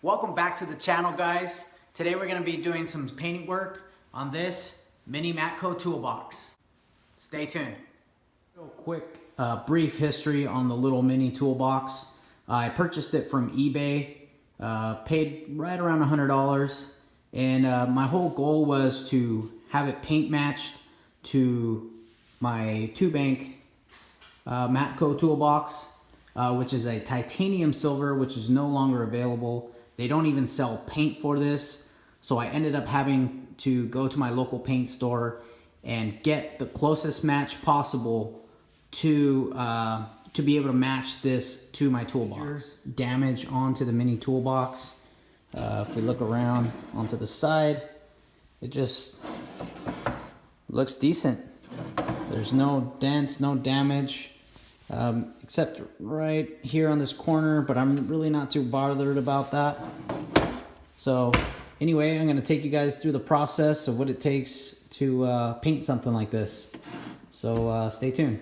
Welcome back to the channel, guys. Today we're going to be doing some painting work on this mini Matco toolbox. Stay tuned. Real quick brief history on the little mini toolbox. I purchased it from eBay, paid right around $100, and my whole goal was to have it paint matched to my 2-bank Matco toolbox, which is a titanium silver, which is no longer available. They don't even sell paint for this, so I ended up having to go to my local paint store and get the closest match possible to be able to match this to my toolbox. Damage onto the mini toolbox. If we look around onto the side, it just looks decent. There's no dents, no damage, except right here on this corner, but I'm really not too bothered about that. So anyway, I'm going to take you guys through the process of what it takes to paint something like this. So stay tuned.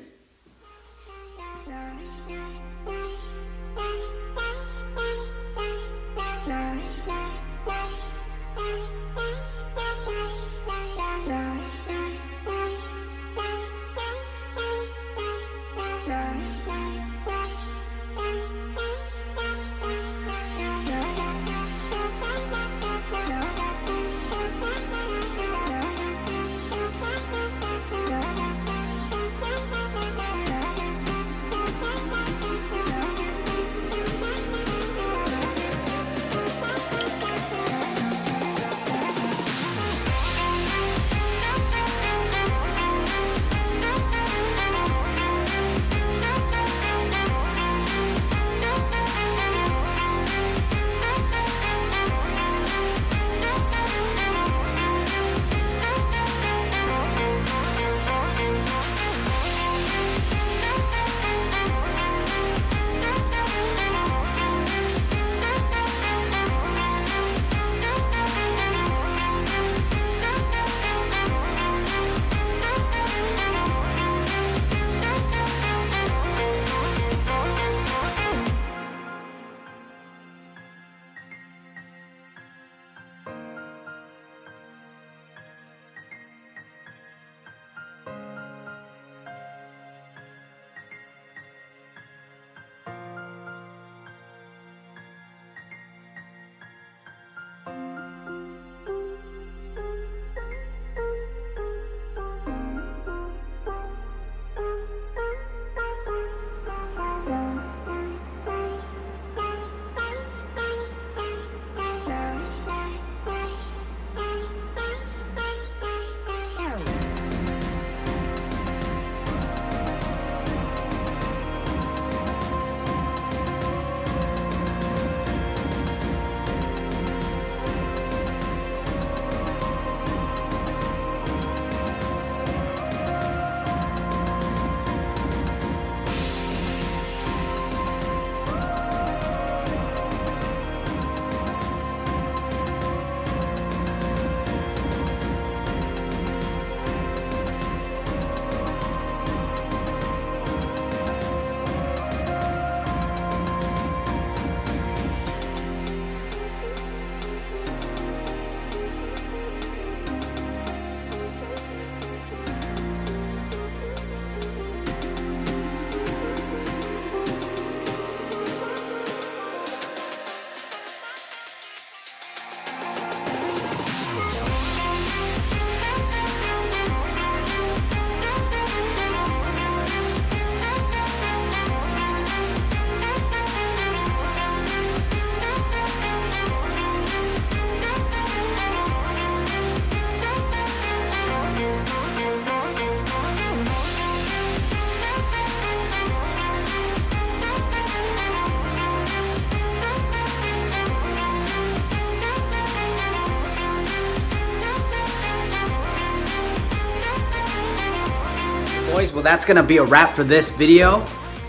Boys, well, that's gonna be a wrap for this video.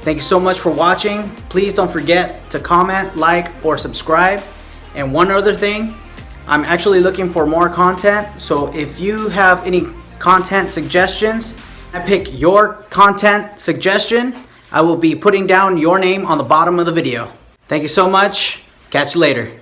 Thank you so much for watching. Please don't forget to comment, like, or subscribe. And one other thing, I'm actually looking for more content, so if you have any content suggestions, I pick your content suggestion, I will be putting down your name on the bottom of the video. Thank you so much. Catch you later.